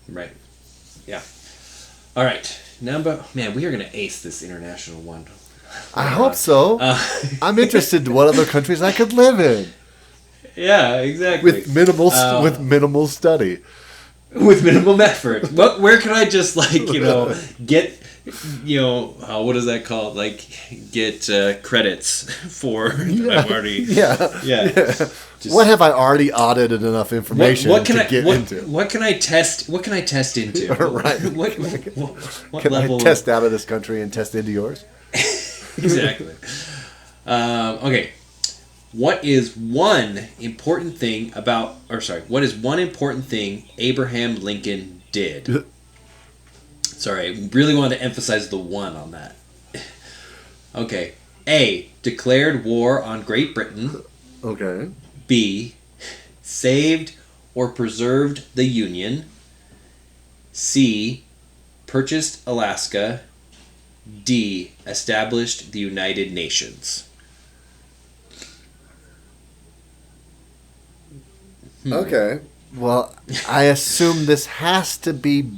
Right. Yeah. All right. Number, man, we are going to ace this international one. I hope so. I'm interested in what other countries I could live in. Yeah, exactly. With minimal study. With minimum effort. Where can I just get what is that called? Like get credits for I've already What have I already audited enough information what can to I get into? What can I test? What can I test into? Right. What can level? I test out of this country and test into yours? Exactly. Okay. What is one important thing Abraham Lincoln did? Sorry, I really wanted to emphasize the one on that. Okay. A. Declared war on Great Britain. Okay. B. Saved or preserved the Union. C. Purchased Alaska. D. Established the United Nations. Okay. Well, I assume this has to be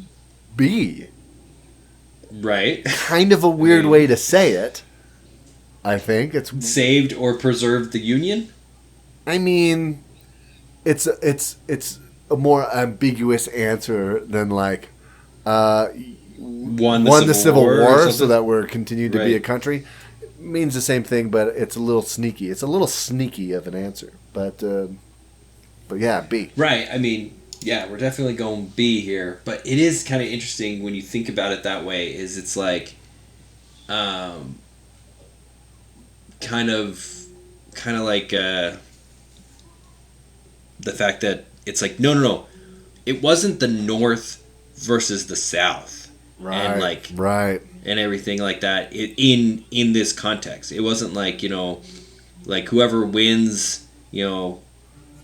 B. Right. Kind of a weird way to say it. I think it's saved or preserved the Union. I mean, it's a more ambiguous answer than like won the Civil War so that we're continued to be a country. It means the same thing, but it's a little sneaky. It's a little sneaky of an answer, but yeah, B. Right. I mean, yeah, we're definitely going B here, but it is kind of interesting when you think about it that way. Is it's like, kind of like the fact that it's like no, it wasn't the North versus the South, right? And right, and everything like that. In this context, it wasn't like like whoever wins,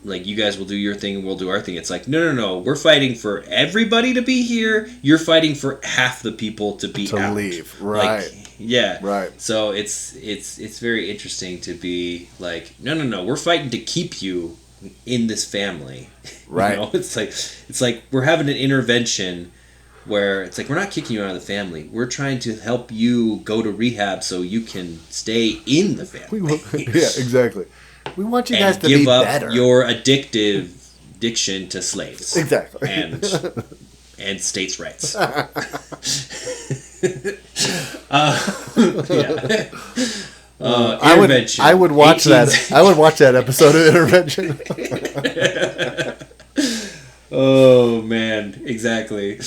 like you guys will do your thing and we'll do our thing. It's like no, we're fighting for everybody to be here. You're fighting for half the people to be out. Leave, right? Like, yeah, right. So it's very interesting to be like no, we're fighting to keep you in this family, right? It's like we're having an intervention where it's like we're not kicking you out of the family. We're trying to help you go to rehab so you can stay in the family. Yeah, exactly. We want you guys to be better. Give up your addiction to slaves. Exactly. And states' rights. Intervention. I would watch that. I would watch that episode of Intervention. Oh man, exactly.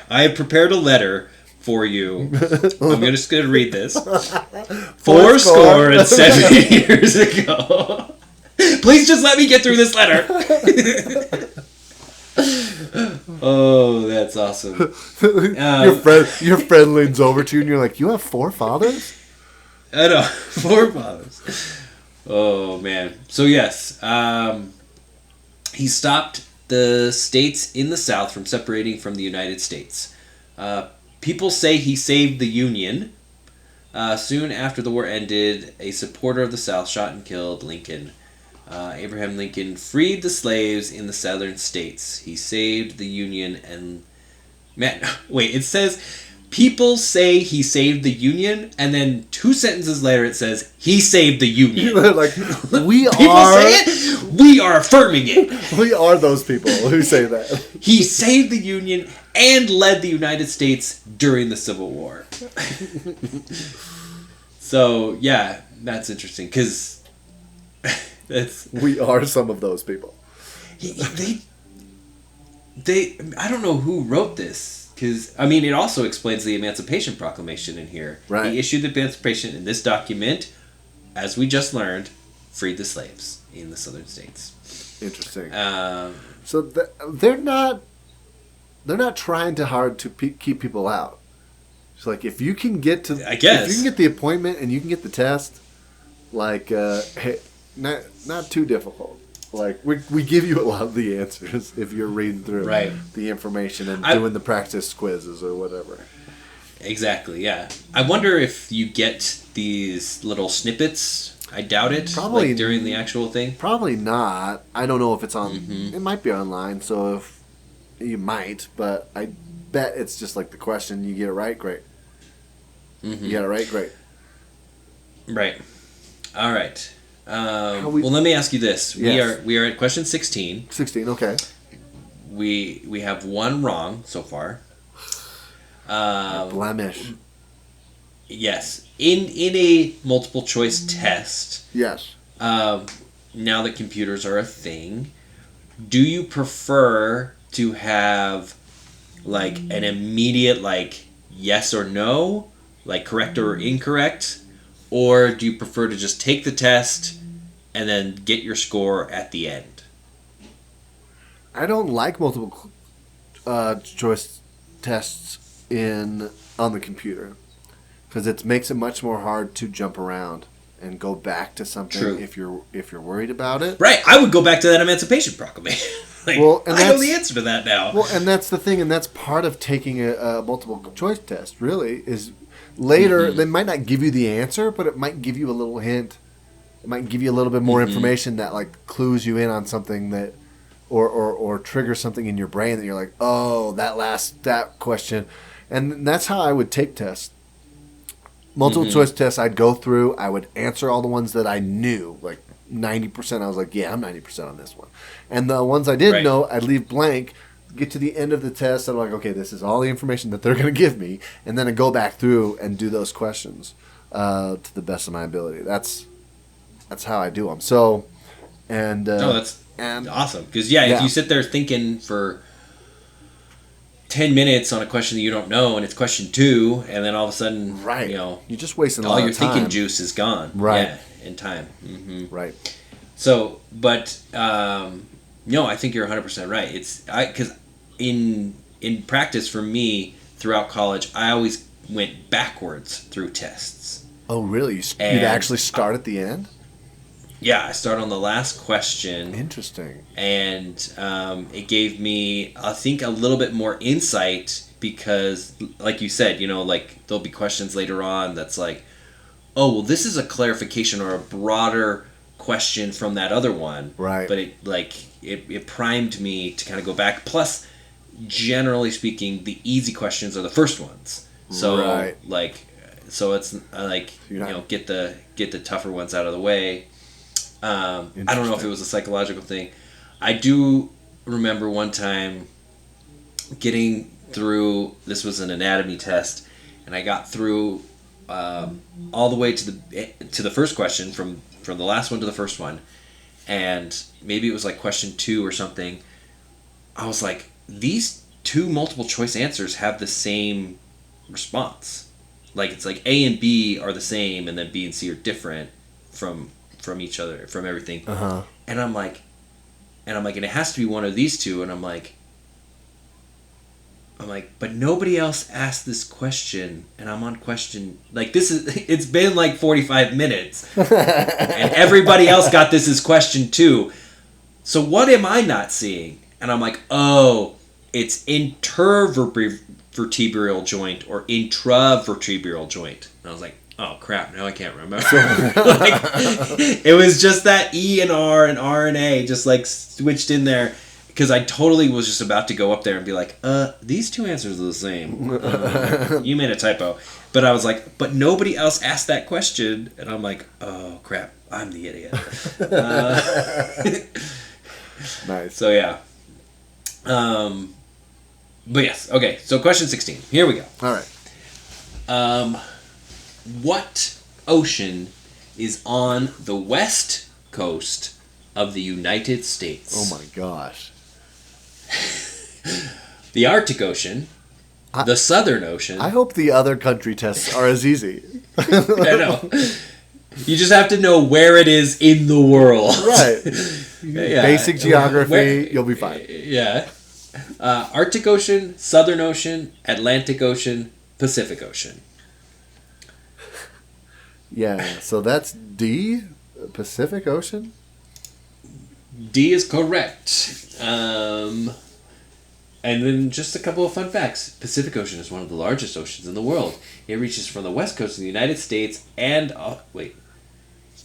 I have prepared a letter for you. I'm just going to read this. 407 years ago. Please just let me get through this letter. Oh, that's awesome. Your friend leans over to you and you're like, "You have 4 fathers?" I know, 4 fathers. Oh man. So yes, he stopped the states in the South from separating from the United States. People say he saved the Union. Soon after the war ended, a supporter of the South shot and killed Lincoln. Abraham Lincoln freed the slaves in the southern states. He saved the Union and... it says, people say he saved the Union, and then 2 sentences later it says, he saved the Union. Like, we people are... say it, we are affirming it. We are those people who say that. He saved the Union and led the United States during the Civil War. So, yeah, that's interesting, because... we are some of those people. They I don't know who wrote this, because I mean it also explains the Emancipation Proclamation in here. Right. He issued the Emancipation in this document, as we just learned, freed the slaves in the southern states. Interesting. So they're not trying too hard to keep people out. It's like if you can get to, I guess, if you can get the appointment and you can get the test, like hey. Not too difficult. Like we give you a lot of the answers if you're reading through the information and doing the practice quizzes or whatever. Exactly. Yeah. I wonder if you get these little snippets. I doubt it. Probably during the actual thing. Probably not. I don't know if it's on. Mm-hmm. It might be online. So if you might, but I bet it's just like the question. You get it right, great. Mm-hmm. You got it right, great. Right. All right. Well, let me ask you this. Yes. We are at question 16. 16, okay. We have one wrong so far. Blemish. Yes. In a multiple choice test, Yes. now that computers are a thing, do you prefer to have like an immediate like yes or no, like correct or incorrect, or do you prefer to just take the test and then get your score at the end? I don't like multiple choice tests on the computer because it makes it much more hard to jump around and go back to something. True. if you're worried about it. Right, I would go back to that Emancipation Proclamation. Like, Well, and I know the answer to that now. Well, and that's the thing, and that's part of taking a multiple choice test. Really, is later they might not give you the answer, but it might give you a little hint. It might give you a little bit more information that like clues you in on something that, or triggers something in your brain that you're like, oh, that question, and that's how I would take tests. Multiple choice tests, I'd go through. I would answer all the ones that I knew, like 90%. I was like, yeah, I'm 90% on this one. And the ones I didn't know, I'd leave blank. Get to the end of the test, I'm like, okay, this is all the information that they're going to give me, and then I go back through and do those questions to the best of my ability. That's how I do them. So, That's awesome. Because if you sit there thinking for 10 minutes on a question that you don't know, and it's question 2, and then all of a sudden, you're just wasting a all lot your of time. thinking juice is gone. Right. Yeah, in time. Mm-hmm. Right. So, but no, I think you're 100% right. Because in practice for me throughout college, I always went backwards through tests. Oh, really? You'd actually start at the end? Yeah, I start on the last question. Interesting. And it gave me, I think, a little bit more insight because, like you said, like there'll be questions later on that's like, oh, well, this is a clarification or a broader question from that other one. Right. But it primed me to kind of go back. Plus, generally speaking, the easy questions are the first ones. So so it's like get the tougher ones out of the way. I don't know if it was a psychological thing. I do remember one time getting through. This was an anatomy test, and I got through all the way to the first question from the last one to the first one, and maybe it was like question 2 or something. I was like, these 2 multiple choice answers have the same response. Like it's like A and B are the same, and then B and C are different from each other, from everything. And I'm like, and it has to be one of these 2, and I'm like, but nobody else asked this question, and I'm on question, like it's been like 45 minutes, and everybody else got this as question 2. So what am I not seeing? And I'm like, oh, it's intervertebral joint or intravertebral joint. And I was like, oh crap, now I can't remember. Like, it was just that E and R and A just like switched in there because I totally was just about to go up there and be like, these 2 answers are the same. You made a typo. But I was like, but nobody else asked that question. And I'm like, oh crap, I'm the idiot. Nice. So yeah. But yes, okay, so question 16. Here we go. All right. What ocean is on the west coast of the United States? Oh my gosh. The Arctic Ocean, the Southern Ocean. I hope the other country tests are as easy. I know. You just have to know where it is in the world. Right. Yeah. Basic geography, you'll be fine. Yeah. Arctic Ocean, Southern Ocean, Atlantic Ocean, Pacific Ocean. Yeah, so that's D, Pacific Ocean? D is correct. And then just a couple of fun facts. Pacific Ocean is one of the largest oceans in the world. It reaches from the west coast of the United States and...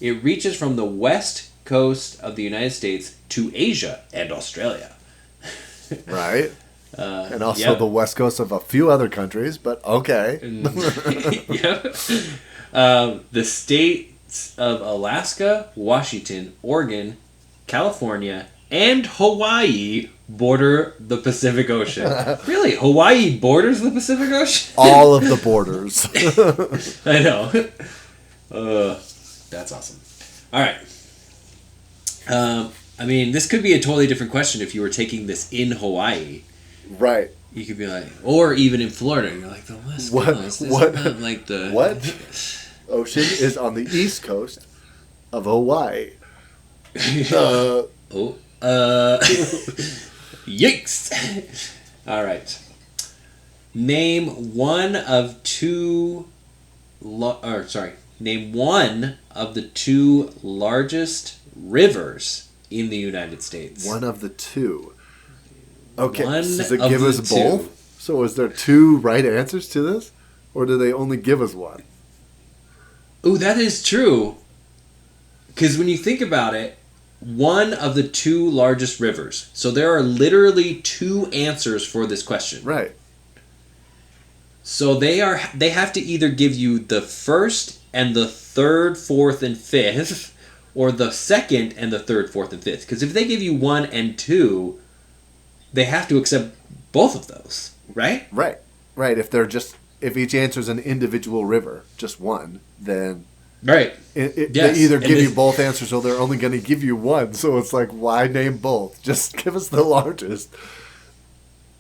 It reaches from the west coast of the United States to Asia and Australia. Right. And also the west coast of a few other countries, but okay. Yeah. The state of Alaska, Washington, Oregon, California, and Hawaii border the Pacific Ocean. Really? Hawaii borders the Pacific Ocean? All of the borders. I know. That's awesome. All right. I mean, this could be a totally different question if you were taking this in Hawaii. Right. You could be like, or even in Florida. You're like, the West Coast. What? Like the what ocean is on the east coast of Hawaii? Yikes! All right. Name one of the two largest rivers in the United States. One of the two. Okay, does it of give us the both? two. So is there two right answers to this? Or do they only give us one? Oh, that is true. Because when you think about it, one of the two largest rivers. So there are literally two answers for this question. Right. So they have to either give you the first and the third, fourth, and fifth, or the second and the third, fourth, and fifth. Because if they give you 1 and 2, they have to accept both of those, right? Right. If each answer is an individual river, just one, then right. They either give you both answers or they're only going to give you one. So it's like, why name both? Just give us the largest.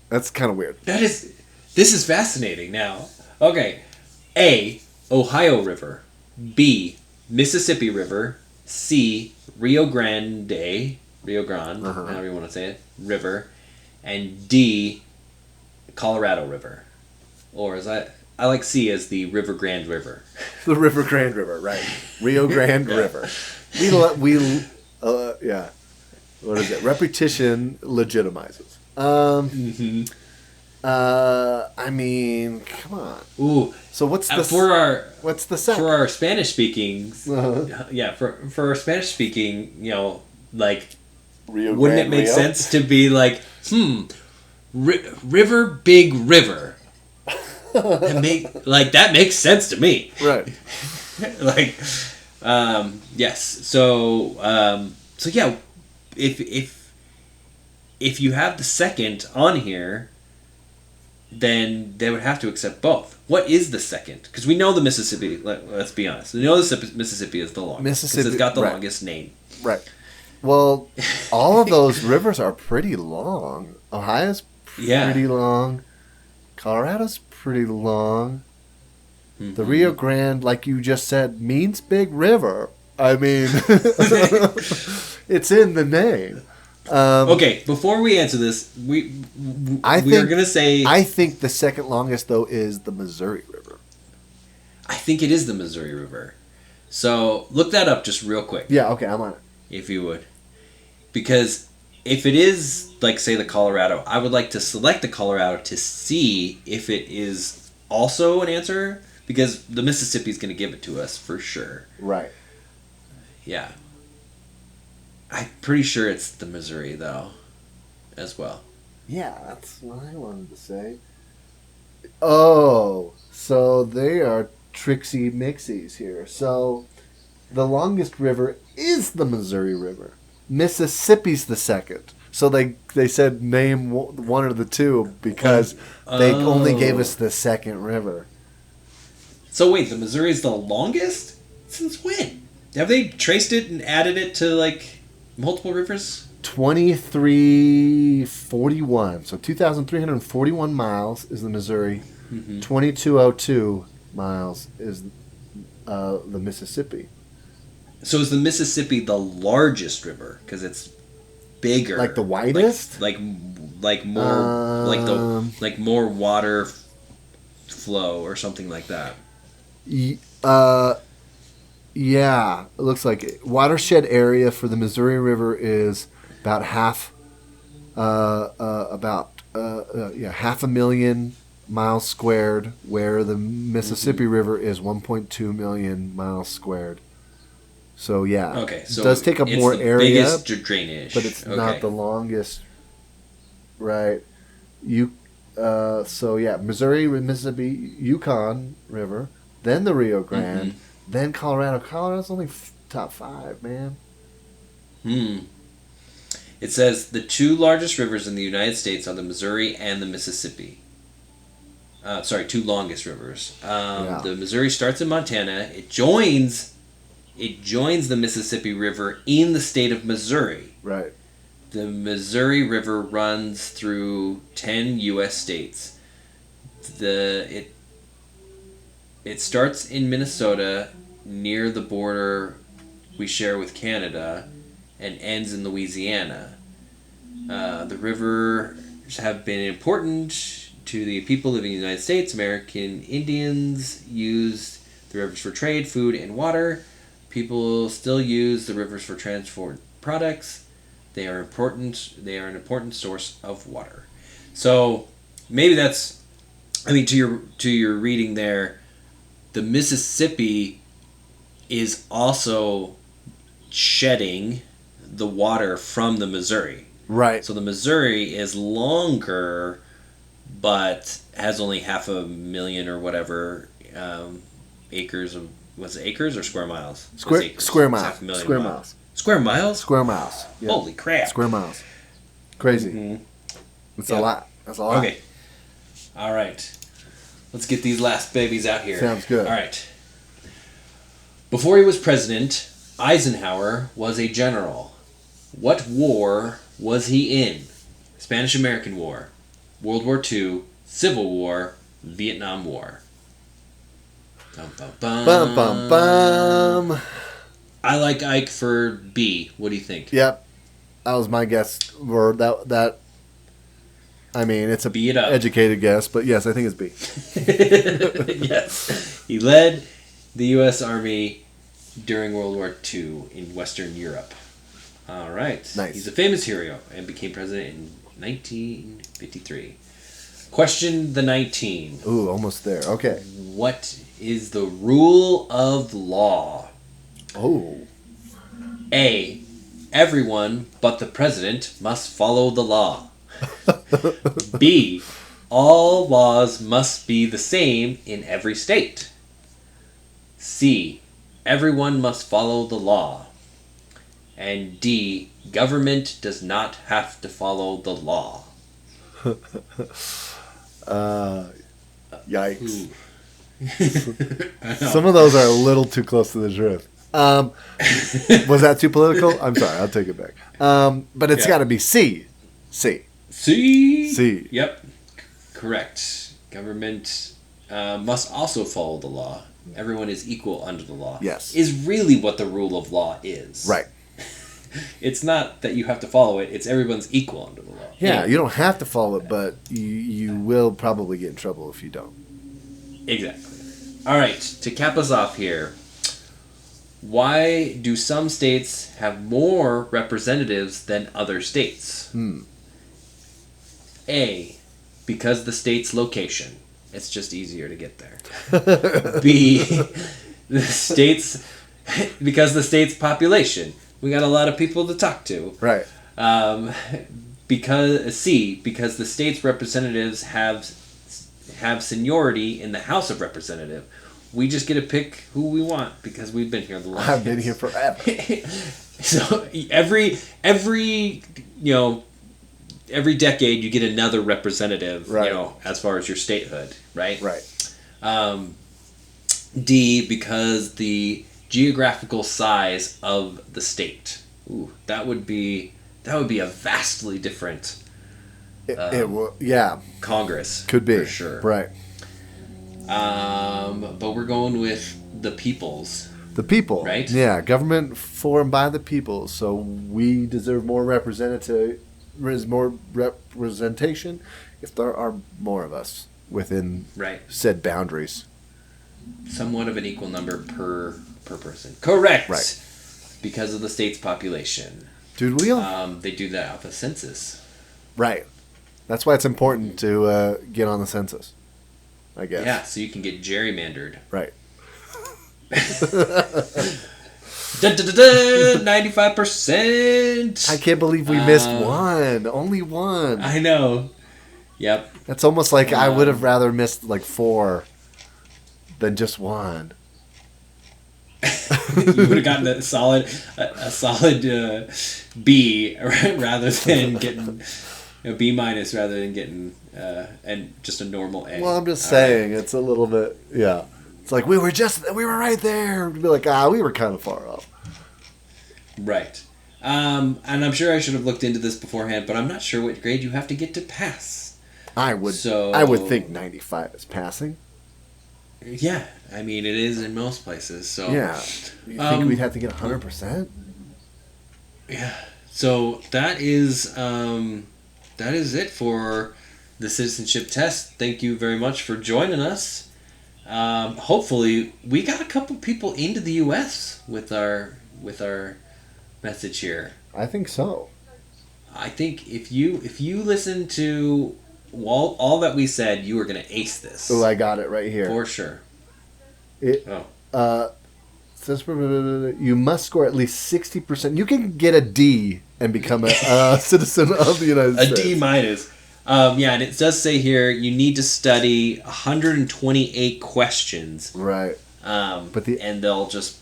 That's kind of weird. This is fascinating now. Okay. A, Ohio River. B, Mississippi River. C, Rio Grande, however you want to say it, River. And D, Colorado River. Or I like C as the River Grande River. The River Grande River, right. Rio Grande River. Yeah. What is it? Repetition legitimizes. I mean, come on. Ooh. So what's the second? For our Spanish speaking, yeah, for our Spanish speaking, like, Rio wouldn't Grande it make Rio? sense to be like, river, big river? That makes sense to me. Right. Like, yes. So yeah, if you have the second on here, then they would have to accept both. What is the second? Because we know the Mississippi. Let's be honest. We know the Mississippi is the longest. Because it's got the longest name. Right. Well, all of those rivers are pretty long. Ohio's pretty long. Colorado's pretty long. Mm-hmm. The Rio Grande, like you just said, means big river. I mean, it's in the name. Okay, before we answer this, we are going to say... I think the second longest, though, is the Missouri River. I think it is the Missouri River. So, look that up just real quick. Yeah, okay, I'm on it. If you would. Because if it is, like, say, the Colorado, I would like to select the Colorado to see if it is also an answer. Because the Mississippi is going to give it to us, for sure. Right. Yeah. I'm pretty sure it's the Missouri, though, as well. Yeah, that's what I wanted to say. Oh, so they are tricksy mixies here. So the longest river is the Missouri River. Mississippi's the second. So they said name one of the two because they only gave us the second river. So wait, the Missouri's the longest? Since when? Have they traced it and added it to, like... multiple rivers? 2341. So 2,341 miles is the Missouri. Mm-hmm. 2,202 miles is the Mississippi. So is the Mississippi the largest river? Because it's bigger. Like the widest? Like more like more water flow or something like that. Yeah, it looks like it. Watershed area for the Missouri River is about half a million miles squared, where the Mississippi River is 1.2 million miles squared. So yeah, okay, so it does take up more area, biggest drainage, but it's not the longest. Right, so yeah, Missouri, Mississippi, Yukon River, then the Rio Grande. Then Colorado. Colorado's only top 5, man. It says the 2 largest rivers in the United States are the Missouri and the Mississippi. 2 longest rivers. The Missouri starts in Montana. It joins the Mississippi River in the state of Missouri. Right. The Missouri River runs through 10 U.S. states. It starts in Minnesota near the border we share with Canada and ends in Louisiana. The rivers have been important to the people living in the United States. American Indians used the rivers for trade, food, and water. People still use the rivers for transport products. They are important. They are an important source of water. So maybe that's, to your reading there, the Mississippi is also shedding the water from the Missouri. Right. So the Missouri is longer, but has only 500,000 or whatever acres of, was it acres or square miles? Square miles. Square miles. Square miles? Square miles. Yeah. Holy crap. Square miles. Crazy. Mm-hmm. It's a lot. That's a lot. Okay. All right. Let's get these last babies out here. Sounds good. All right. Before he was president, Eisenhower was a general. What war was he in? Spanish-American War, World War II, Civil War, Vietnam War. Bum, bum, bum. Bum, bum, bum. I like Ike for B. What do you think? Yep. That was my guess. Or that. I mean, it's a educated guess, but yes, I think it's B. Yes. He led the U.S. Army during World War II in Western Europe. All right. Nice. He's a famous hero and became president in 1953. Question the 19. Ooh, almost there. Okay. What is the rule of law? Oh. A. Everyone but the president must follow the law. B. All laws must be the same in every state. C. Everyone must follow the law. And D. Government does not have to follow the law. Yikes. Some of those are a little too close to the truth. Was that too political? I'm sorry, I'll take it back. But it's got to be C. C. C. Yep. Correct. Government must also follow the law. Everyone is equal under the law. Yes. Is really what the rule of law is. Right. It's not that you have to follow it. It's everyone's equal under the law. Yeah, you don't have to follow it, but you will probably get in trouble if you don't. Exactly. All right, to cap us off here, why do some states have more representatives than other states? A, because the state's location. It's just easier to get there. B, because the state's population. We got a lot of people to talk to. Right. Because the state's representatives have seniority in the House of Representatives. We just get to pick who we want because we've been here the longest. I've been here forever. So every decade you get another representative, right. As far as your statehood, right? Right. D, because the geographical size of the state. Ooh, that would be a vastly different Congress. Could be. For sure. Right. But we're going with the peoples. The people. Right? Yeah, government formed by the people, so we deserve more representation if there are more of us within said boundaries. Somewhat of an equal number per person. Correct. Right. Because of the state's population. Dude, they do that off the census. Right. That's why it's important to get on the census, I guess. Yeah, so you can get gerrymandered. Right. 95%. I can't believe we missed one. Only one. I know. Yep. That's almost like I would have rather missed like 4 than just one. You would have gotten a solid B rather than getting B- rather than getting and just a normal A. Well, I'm just saying it's a little bit It's like we were right there. We'd be like, we were kind of far off. Right. And I'm sure I should have looked into this beforehand, but I'm not sure what grade you have to get to pass. I would think 95 is passing. Yeah, I mean it is in most places. So yeah, you think we'd have to get 100%? Yeah. So that is it for the citizenship test. Thank you very much for joining us. Hopefully, we got a couple people into the U.S. with our message here. I think so. I think if you listen to all that we said, you are going to ace this. Oh, I got it right here. For sure. Says you must score at least 60%. You can get a D and become a citizen of the United States. A D-. Yeah, and it does say here you need to study 128 questions. Right. And they'll just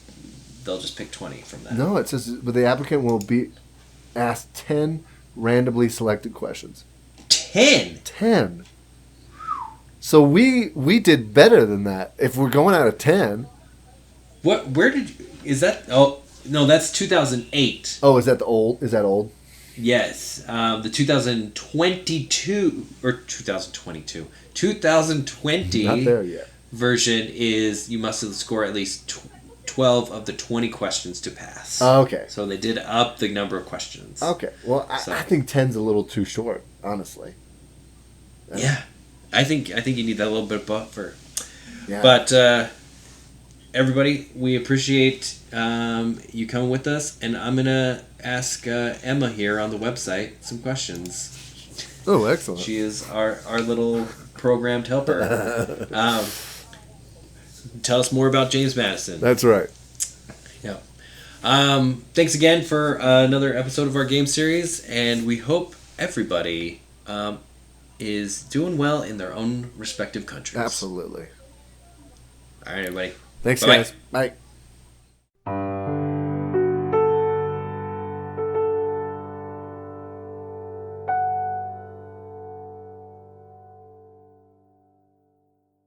pick 20 from that. No, it says but the applicant will be asked 10 randomly selected questions. 10. 10. So we did better than that. If we're going out of 10. Is that? Oh no, that's 2008. Oh, is that old? Is that old? Yes, the 2022 or 2020 Not there yet. version is you must score at least 12 of the 20 questions to pass. Okay. So they did up the number of questions. Okay. Well, I think 10's a little too short, honestly. Yeah, I think you need that little bit of buffer. Yeah. But everybody, we appreciate you coming with us, and I'm gonna ask Emma here on the website some questions. Oh, excellent! She is our little programmed helper. Tell us more about James Madison. That's right. Yeah. Thanks again for another episode of our game series, and we hope everybody is doing well in their own respective countries. Absolutely. All right, everybody. Thanks, Bye-bye. guys. Bye.